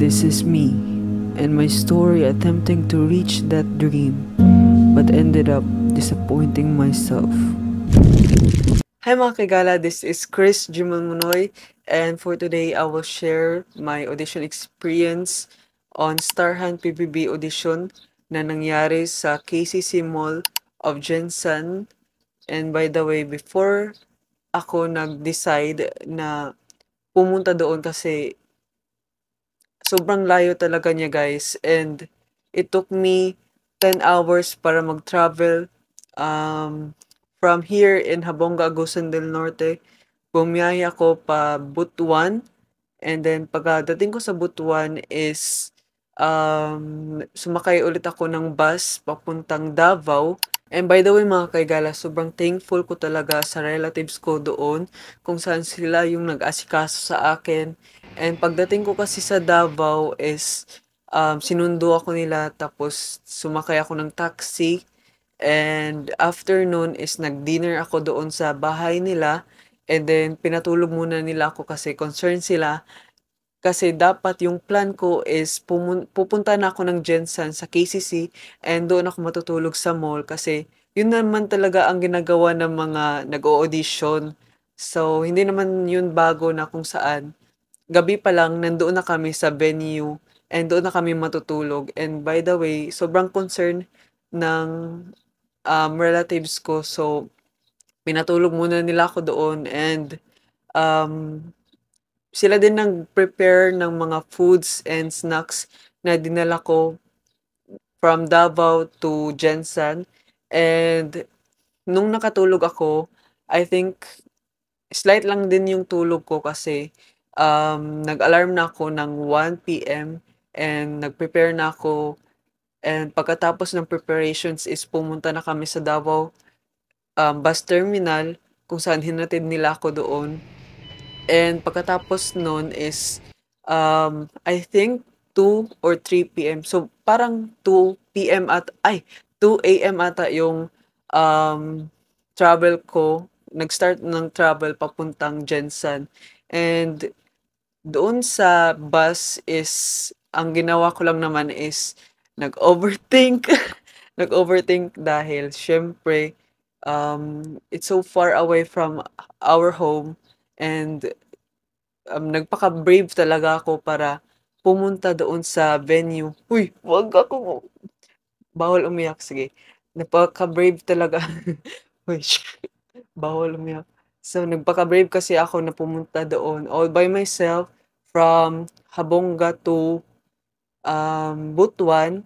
This is me and my story attempting to reach that dream but ended up disappointing myself. Hi mga kagala, this is Chris Jimalmunoy, and for today I will share my audition experience on Starhan PBB audition na nangyari sa KCC Mall of Jensen. And by the way, before ako nag-decide na pumunta doon kasi sobrang layo talaga niya guys, and it took me 10 hours para mag-travel from here in Habonga, Agusan del Norte. Bumiyahe ako pa Butuan, and then pagdating ko sa Butuan is sumakay ulit ako ng bus papuntang Davao. And by the way mga kaigala, sobrang thankful ko talaga sa relatives ko doon kung saan sila yung nag-asikaso sa akin. And pagdating ko kasi sa Davao is sinundo ako nila, tapos sumakay ako ng taxi. And after nun is nag-dinner ako doon sa bahay nila. And then pinatulog muna nila ako kasi concerned sila. Kasi dapat yung plan ko is pupunta na ako ng Jensen sa KCC and doon ako matutulog sa mall kasi yun naman talaga ang ginagawa ng mga nag-o-audition. So, hindi naman yun bago na kung saan. Gabi pa lang, nandoon na kami sa venue and doon na kami matutulog. And by the way, sobrang concern ng relatives ko. So, pinatulog muna nila ako doon, and um, sila din nag-prepare ng mga foods and snacks na dinala ko from Davao to Jensen. And nung nakatulog ako, I think slight lang din yung tulog ko kasi nag-alarm na ako ng 1 PM and nag-prepare na ako. And pagkatapos ng preparations is pumunta na kami sa Davao bus terminal kung saan hinatid nila ako doon. And pagkatapos nun is, I think 2 or 3 PM. So, parang 2 PM at 2 AM ata yung travel ko. Nag-start ng travel papuntang Jensen. And doon sa bus is, ang ginawa ko lang naman is nag-overthink. Nag-overthink dahil syempre, it's so far away from our home, and nagpaka-brave talaga ako para pumunta doon sa venue. Uy, wag ako. Bawal umiyak, sige. Nagpaka-brave talaga. Uy, bawal umiyak. So, nagpaka-brave kasi ako na pumunta doon all by myself from Habonga to Butuan,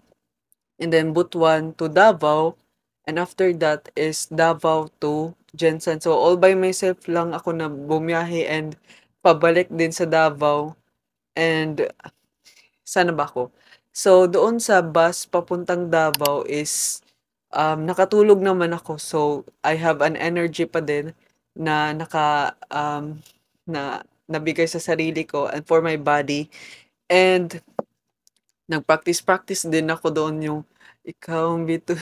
and then Butuan to Davao, and after that is Davao to Jensen. So, all by myself lang ako na bumiyahe and pabalik din sa Davao. And sana ba ako? So, doon sa bus papuntang Davao is nakatulog naman ako. So, I have an energy pa din na na nabigay sa sarili ko and for my body. And nag-practice din ako doon yung ikaw ang bito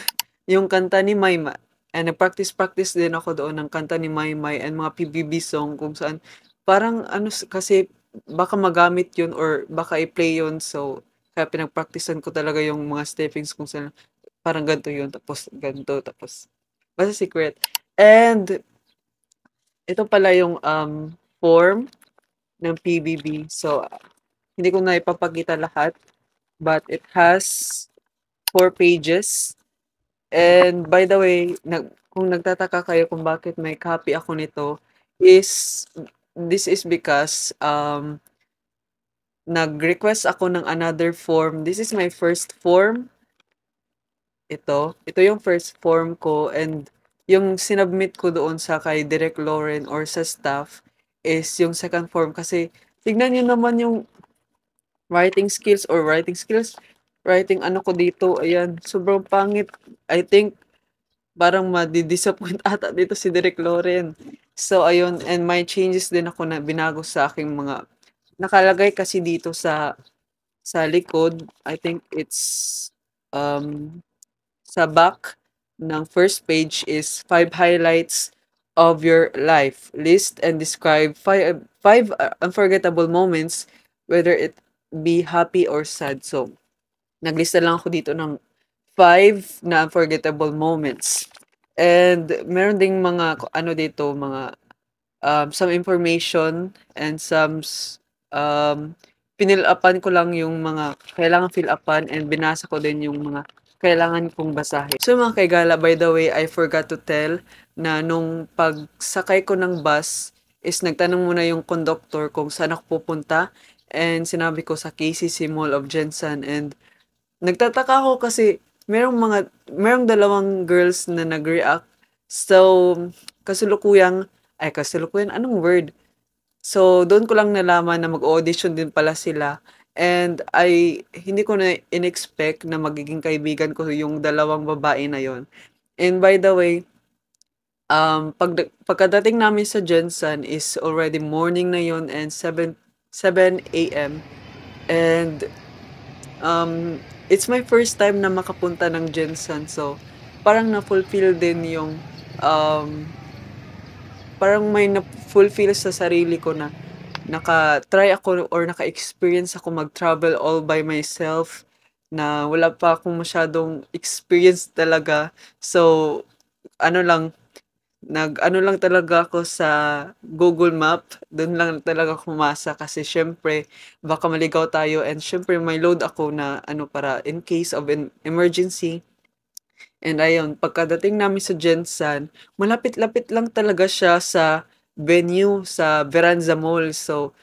yung kanta ni Maymay. And nag-practice din ako doon ng kanta ni Maymay and mga PBB song kung saan parang kasi baka magamit yun or baka i-play yun. So, kaya pinag-practicean ko talaga yung mga steppings kung saan parang ganito yun, tapos ganito, tapos basta secret. And ito pala yung form ng PBB. So, hindi ko na ipapakita lahat, but it has 4 pages. And by the way, kung nagtataka kayo kung bakit may copy ako nito, this is because nag-request ako ng another form. This is my first form. Ito yung first form ko, and yung sinubmit ko doon sa kay Direk Lauren or sa staff is yung second form kasi tignan niyo naman yung writing skills, writing ano ko dito, ayan, sobrang pangit. I think parang madi-disappoint ata dito si Direk Lauren. So ayun, and may changes din ako na binago sa aking mga nakalagay kasi dito sa likod. I think it's sa back ng first page is 5 highlights of your life. List and describe five unforgettable moments, whether it be happy or sad. So, naglista lang ako dito ng 5 na unforgettable moments. And meron ding mga ano dito, mga some information and pinill-upan ko lang yung mga kailangan fill-upan and binasa ko din yung mga kailangan kong basahin. So mga kaigala, by the way, I forgot to tell na nung pagsakay ko ng bus is nagtanong muna yung conductor kung saan ako pupunta and sinabi ko sa KCC Mall of Jensen and nagtataka ako kasi merong dalawang girls na nag-react. So, kasalukuyan, anong word? So, doon ko lang nalaman na mag-audition din pala sila. And hindi ko na in-expect na magiging kaibigan ko yung dalawang babae na yon. And by the way, pagkadating namin sa Jensen is already morning na yon and 7 a.m. And it's my first time na makapunta ng Jensen. So, parang na-fulfill din yung um, parang may na-fulfill sa sarili ko na naka-try ako or naka-experience ako mag-travel all by myself na wala pa akong masyadong experience talaga. So, ano lang, nag-ano lang talaga ako sa Google Map. Doon lang talaga ako pumasa kasi syempre baka maligaw tayo and syempre may load ako na ano para in case of an emergency. And ayun, pagkadating namin sa Jensan, malapit-lapit lang talaga siya sa venue sa Veranza Mall. So,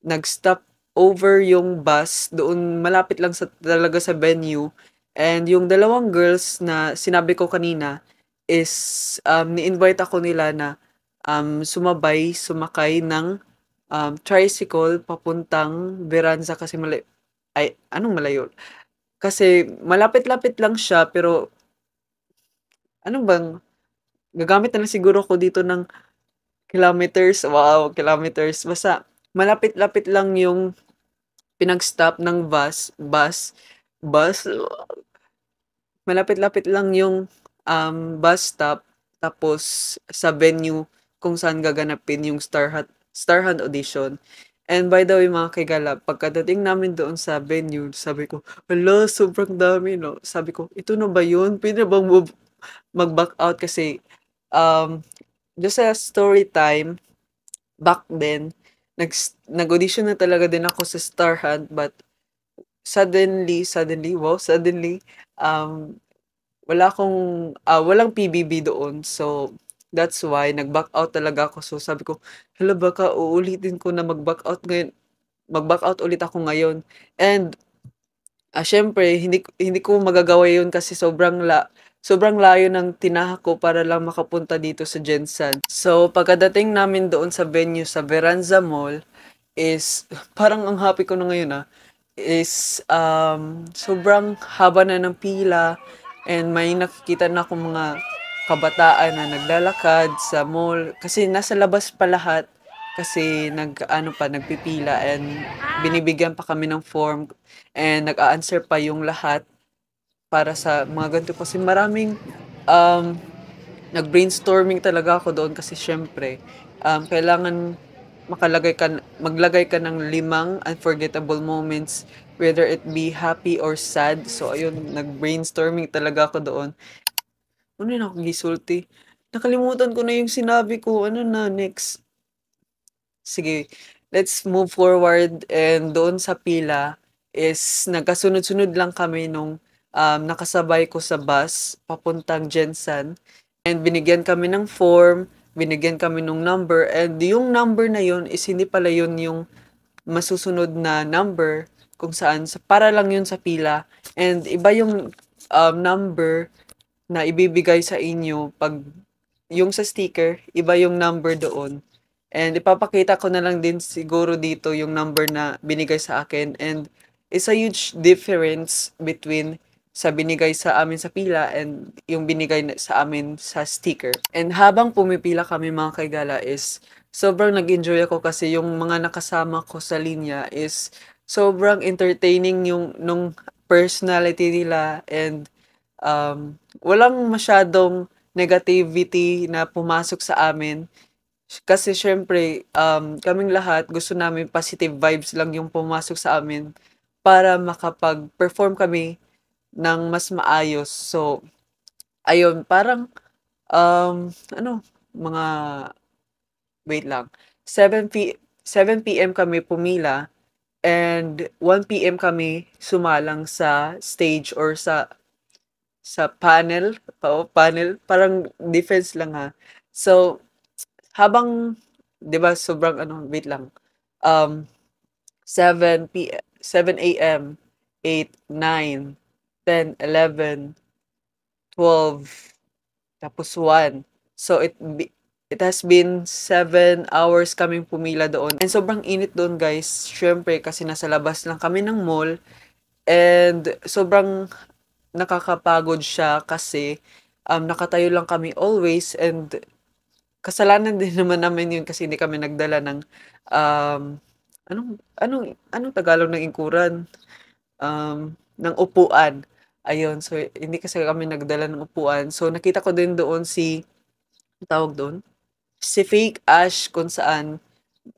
nag-stop over yung bus doon malapit lang talaga sa venue. And yung dalawang girls na sinabi ko kanina is ni-invite ako nila na sumakay ng tricycle papuntang Veranza kasi anong malayo? Kasi malapit-lapit lang siya pero ano bang gagamit na lang siguro ako dito ng kilometers. Wow, kilometers. Basta malapit-lapit lang yung pinag-stop ng bus, malapit-lapit lang yung bus stop tapos sa venue kung saan gaganapin yung Star Hunt audition. And by the way mga kaigala, pagkadating namin doon sa venue, sabi ko, hala, sobrang dami, no? Sabi ko, ito na ba yun? Pwede na bang mag-back out kasi um, just a story time, back then, nag-audition na talaga din ako sa Star Hunt but suddenly, um, walang PBB doon. So, that's why nag-back out talaga ako. So, sabi ko, hala baka uulitin ko na mag-back out ulit ako ngayon. And siyempre hindi ko magagawa 'yun kasi sobrang layo ng tinahak ko para lang makapunta dito sa Jensen. So, pagkadating namin doon sa venue sa Veranza Mall is parang ang happy ko na ngayon, is sobrang haba na ng pila and may nakikita na akong mga kabataan na naglalakad sa mall kasi nasa labas pa lahat kasi nagpipila and binibigyan pa kami ng form and nag-a-answer pa yung lahat para sa mga ganito kasi maraming um, nag-brainstorming talaga ako doon kasi syempre kailangan maglagay ka ng 5 unforgettable moments whether it be happy or sad. So ayun, nag-brainstorming talaga ako doon. Ano yun ako gisulti? Nakalimutan ko na yung sinabi ko. Ano na next? Sige, let's move forward and doon sa pila is nagkasunod-sunod lang kami nung nakasabay ko sa bus papuntang Jensen and binigyan kami ng form, binigyan kami ng number and yung number na yun is hindi pala yun yung masusunod na number kung saan para lang yun sa pila and iba yung number na ibibigay sa inyo pag yung sa sticker, iba yung number doon. And ipapakita ko na lang din siguro dito yung number na binigay sa akin. And it's a huge difference between sa binigay sa amin sa pila and yung binigay sa amin sa sticker. And habang pumipila kami mga kaigala is sobrang nag-enjoy ako kasi yung mga nakasama ko sa linya is sobrang entertaining yung nung personality nila and walang masyadong negativity na pumasok sa amin. Kasi siyempre, kaming lahat gusto namin positive vibes lang yung pumasok sa amin para makapag-perform kami ng mas maayos. So, ayun, parang, ano, mga, wait lang, 7 PM kami pumila and 1 PM kami sumalang sa stage or sa panel, panel, parang defense lang ha. So, habang, 'di ba, sobrang ano, wait lang. Um, 7 AM, 8, 9, 10, 11, 12, tapos 1. So it has been 7 hours kaming pumila doon. And sobrang init doon, guys. Syempre kasi nasa labas lang kami ng mall and sobrang nakakapagod siya kasi nakatayo lang kami always and kasalanan din naman namin yun kasi hindi kami nagdala ng anong Tagalog ng ingkuran? Ng upuan. Ayun, so hindi kasi kami nagdala ng upuan. So nakita ko din doon anong tawag doon? Si Fake Ash kung saan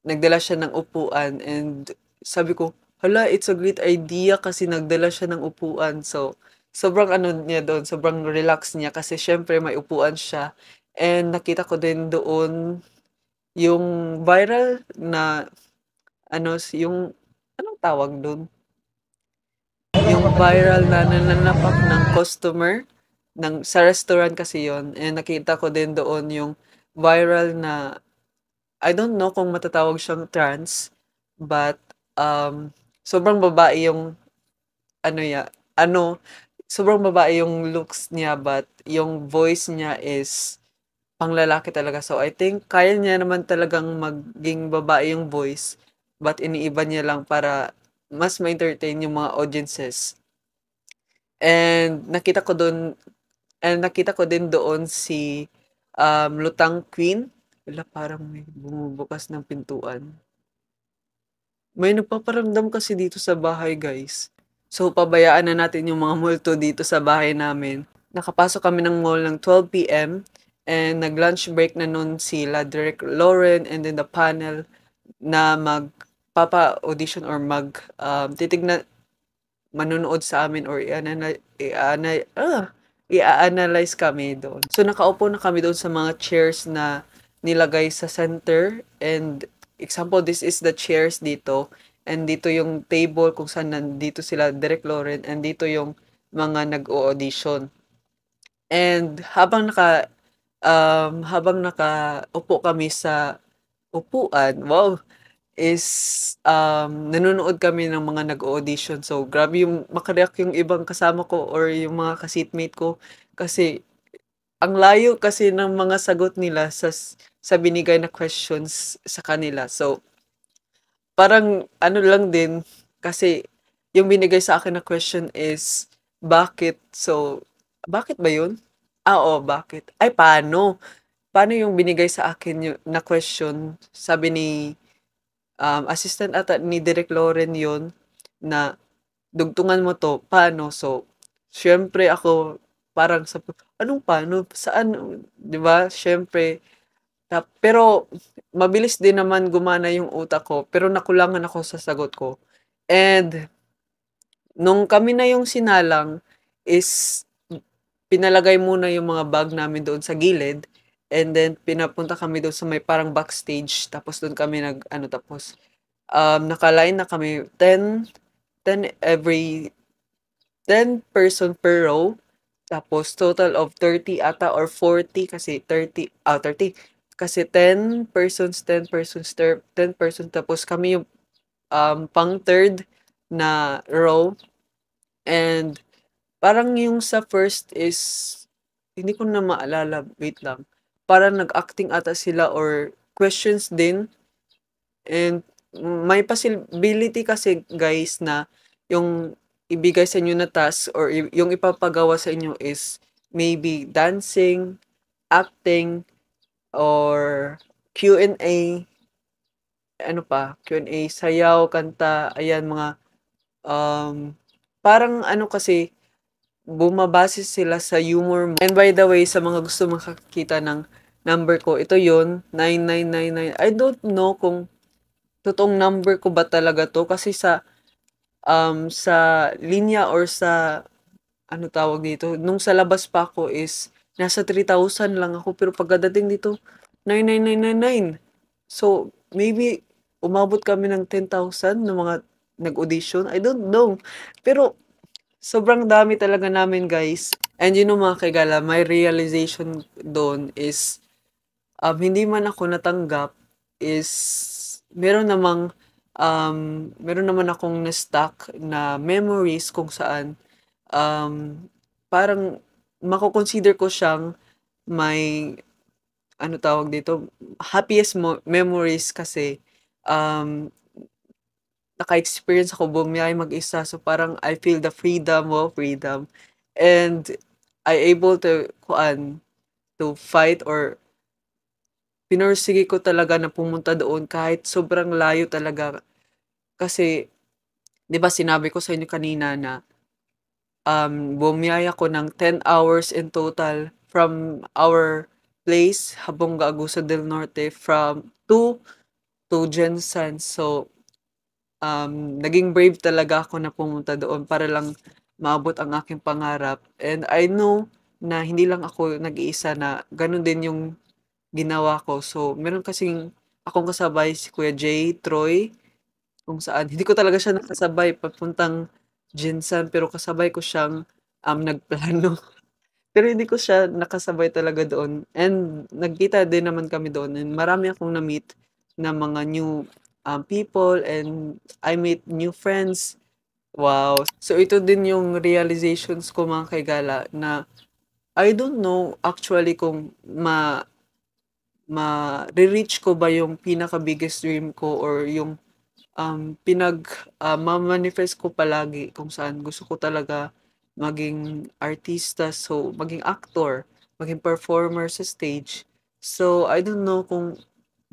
nagdala siya ng upuan and sabi ko, hala, it's a great idea kasi nagdala siya ng upuan. So, sobrang ano niya doon, sobrang relax niya kasi syempre may upuan siya. And nakita ko din doon yung viral na yung anong tawag doon? Yung viral na nananapak ng customer sa restaurant kasi yon and nakita ko din doon yung viral na I don't know kung matatawag siyang trans but sobrang babae yung ano ya ano sobrang babae yung looks niya but yung voice niya is panglalaki talaga. So I think kaya niya naman talagang maging babae yung voice but iniiba niya lang para mas ma-entertain yung mga audiences. And nakita ko din doon si Lutang Queen. Wala, parang may bumubukas ng pintuan. May nagpaparamdam kasi dito sa bahay, guys. So, pabayaan na natin yung mga multo dito sa bahay namin. Nakapasok kami ng mall ng 12 PM and nag-lunch break na nun sila Derek Lauren and then the panel na magpapa-audition or titignan manonood sa amin or i-analyze kami doon. So, nakaupo na kami doon sa mga chairs na nilagay sa center and example, this is the chairs dito and dito yung table kung saan nandito sila Derek Lauren and dito yung mga nag-o-audition. And habang nakaupo kami sa upuan, wow, is nanonood kami ng mga nag-o-audition. So, grabe yung makareact yung ibang kasama ko or yung mga ka-seatmate ko kasi ang layo kasi ng mga sagot nila sa binigay na questions sa kanila. So, parang ano lang din kasi yung binigay sa akin na question is bakit? So, bakit ba yun? Oo, bakit? Ay, paano? Paano yung binigay sa akin yung na question? Sabi ni assistant ata ni Direk Lauren yun na dugtungan mo to, paano? So, syempre ako parang anong paano? Saan? 'Di ba? Syempre, pero mabilis din naman gumana yung utak ko, pero nakulangan ako sa sagot ko. And nung kami na yung sinalang is pinalagay muna yung mga bag namin doon sa gilid and then pinapunta kami doon sa may parang backstage tapos doon kami tapos naka-line na kami 10 person per row. Tapos total of 30 ata or 40 kasi 30 kasi 10 persons, 10 persons tapos kami yung pang third na row and parang yung sa first is hindi ko na maalala, wait lang. Parang nag-acting ata sila or questions din. And may possibility kasi guys na yung ibigay sa inyo na task or yung ipapagawa sa inyo is maybe dancing, acting, or Q&A, ano pa, Q&A, sayaw, kanta, ayan mga parang ano kasi bumabase sila sa humor mo. And by the way, sa mga gusto makakita ng number ko, ito yun, 9999. I don't know kung totoong number ko ba talaga 'to kasi sa linya or sa ano tawag dito, nung sa labas pa ako is nasa 3,000 lang ako pero pagkadating dito 99,999. So, maybe umabot kami ng 10,000 na mga nag-audition, I don't know. Pero sobrang dami talaga namin, guys. And you know mga kaigala, my realization doon is hindi man ako natanggap is meron namang meron naman akong na-stuck na memories kung saan parang mako-consider ko siyang may ano tawag dito, happiest memories kasi um, naka-experience ako bumiyay mag-isa so parang I feel the freedom and I able to to fight or pinursige ko talaga na pumunta doon kahit sobrang layo talaga. Kasi 'di ba sinabi ko sa inyo kanina na, bumiyaya ako ng 10 hours in total from our place, Habonga, Agusan del Norte to Jensan. So, naging brave talaga ako na pumunta doon para lang maabot ang aking pangarap and I know na hindi lang ako nag-iisa na gano'n din yung ginawa ko. So, meron kasing akong kasabay si Kuya Jay Troy, kung saan hindi ko talaga siya nakasabay papuntang Jinsan, pero kasabay ko siyang, nagplano. Pero hindi ko siya nakasabay talaga doon and nagkita din naman kami doon and marami akong na-meet na mga new, people and I meet new friends. Wow! So, ito din yung realizations ko mga kaigala na I don't know actually kung mare-reach ko ba yung pinaka-biggest dream ko or yung, ma-manifest ko palagi kung saan gusto ko talaga maging artista, so maging actor, maging performer sa stage. So, I don't know kung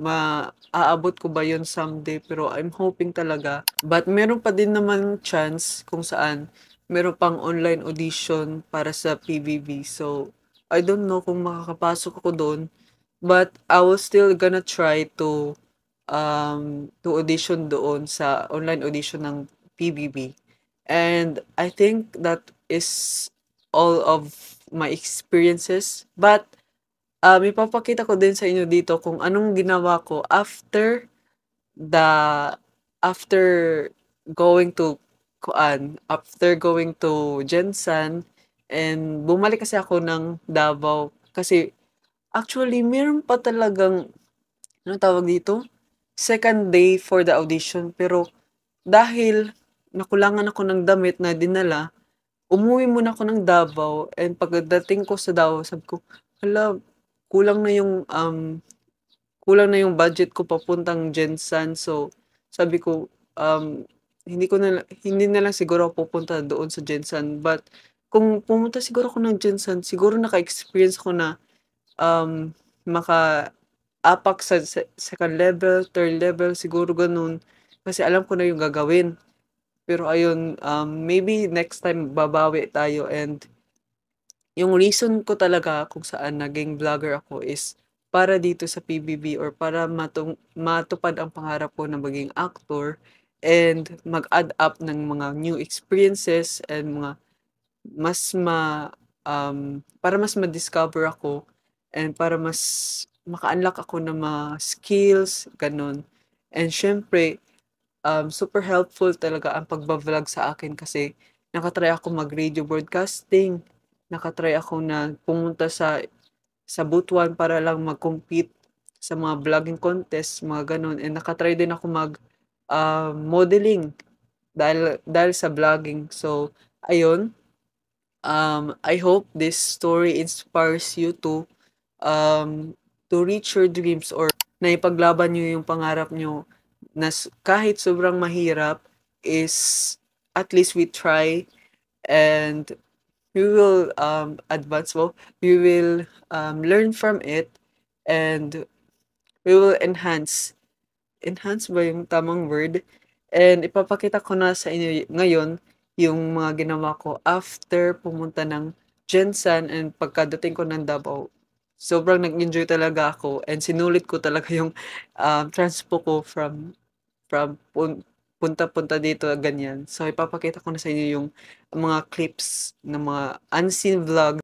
maaabot ko ba yun someday pero I'm hoping talaga. But meron pa din naman chance kung saan meron pang online audition para sa PBB. So, I don't know kung makakapasok ako dun. But I was still gonna try to audition doon sa online audition ng PBB. And I think that is all of my experiences. But ipapakita ko din sa inyo dito kung anong ginawa ko the after after going to Jensan and bumalik kasi ako ng Davao kasi actually meron pa talagang anong tawag dito, second day for the audition pero dahil nakulangan ako ng damit na dinala, umuwi muna ako ng Davao and pagdating ko sa Davao sabi ko, hala, kulang na yung, kulang na yung budget ko papuntang Jensan. So, sabi ko, hindi na lang siguro ako pupunta doon sa Jensan. But kung pumunta siguro ako ng Jensan, siguro naka-experience ako na maka-apak sa second level, third level, siguro gano'n. Kasi alam ko na yung gagawin. Pero ayun, maybe next time babawi tayo and yung reason ko talaga kung saan naging vlogger ako is para dito sa PBB or para matupad ang pangarap ko na maging actor and mag-add up ng mga new experiences and mga mas para mas ma-discover ako and para mas maka-unlock ako ng mga skills, gano'n. And siyempre, super helpful talaga ang pagba-vlog sa akin kasi naka-try ako mag-radio broadcasting, naka-try ako na pumunta sa Butuan para lang mag-compete sa mga vlogging contest, mga gano'n. And naka-try din ako modeling dahil sa vlogging. So, ayun, I hope this story inspires you to reach your dreams or naipaglaban niyo yung pangarap niyo na kahit sobrang mahirap is at least we try and we will advance mo. We will learn from it and we will enhance ba yung tamang word? And ipapakita ko na sa inyo ngayon yung mga ginawa ko after pumunta ng Jensan and pagkadating ko ng Davao. sobrang nag-enjoy talaga ako and sinulit ko talaga yung, transpo ko from punta-punta dito, ganyan. So, ipapakita ko na sa inyo yung mga clips ng mga unseen vlog.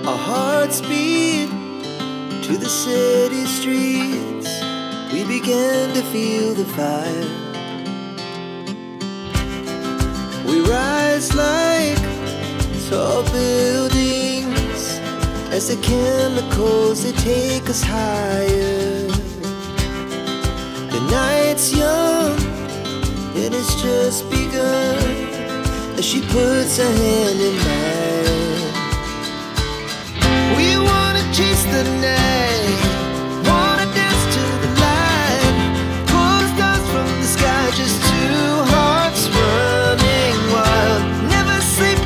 Our hearts beat to the city streets. We began to feel the fire. We rise like tall buildings as the chemicals, they take us higher. The night's young and it's just begun as she puts her hand in mine. We wanna chase the night, wanna dance to the light, pull the stars from the sky, just two hearts running wild. Never sleep,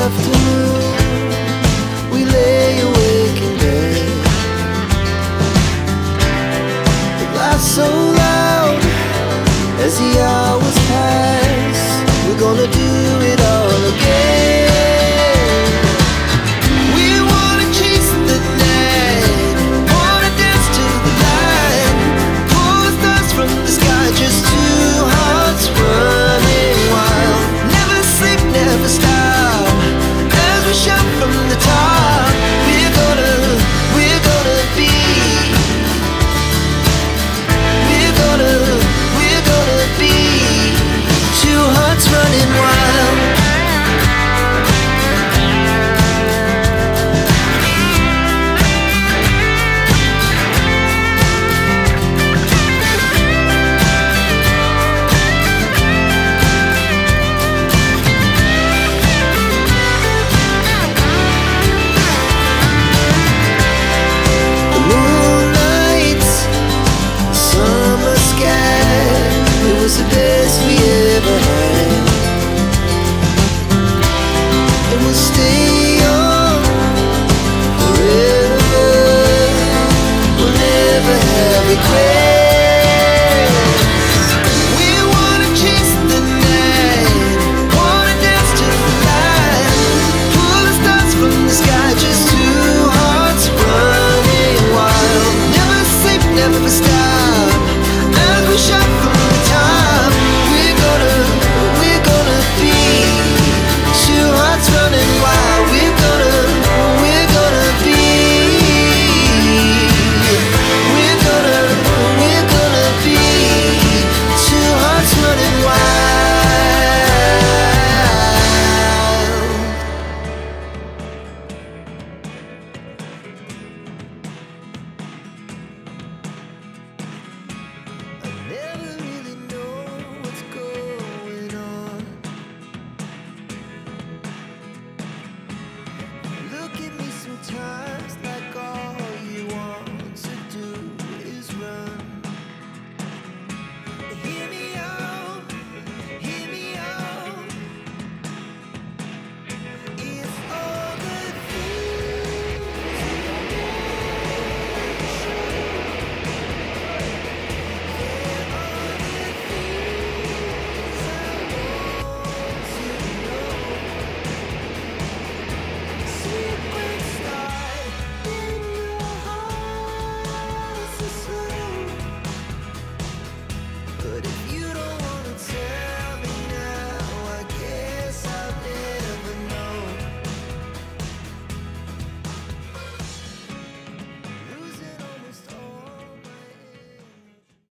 left to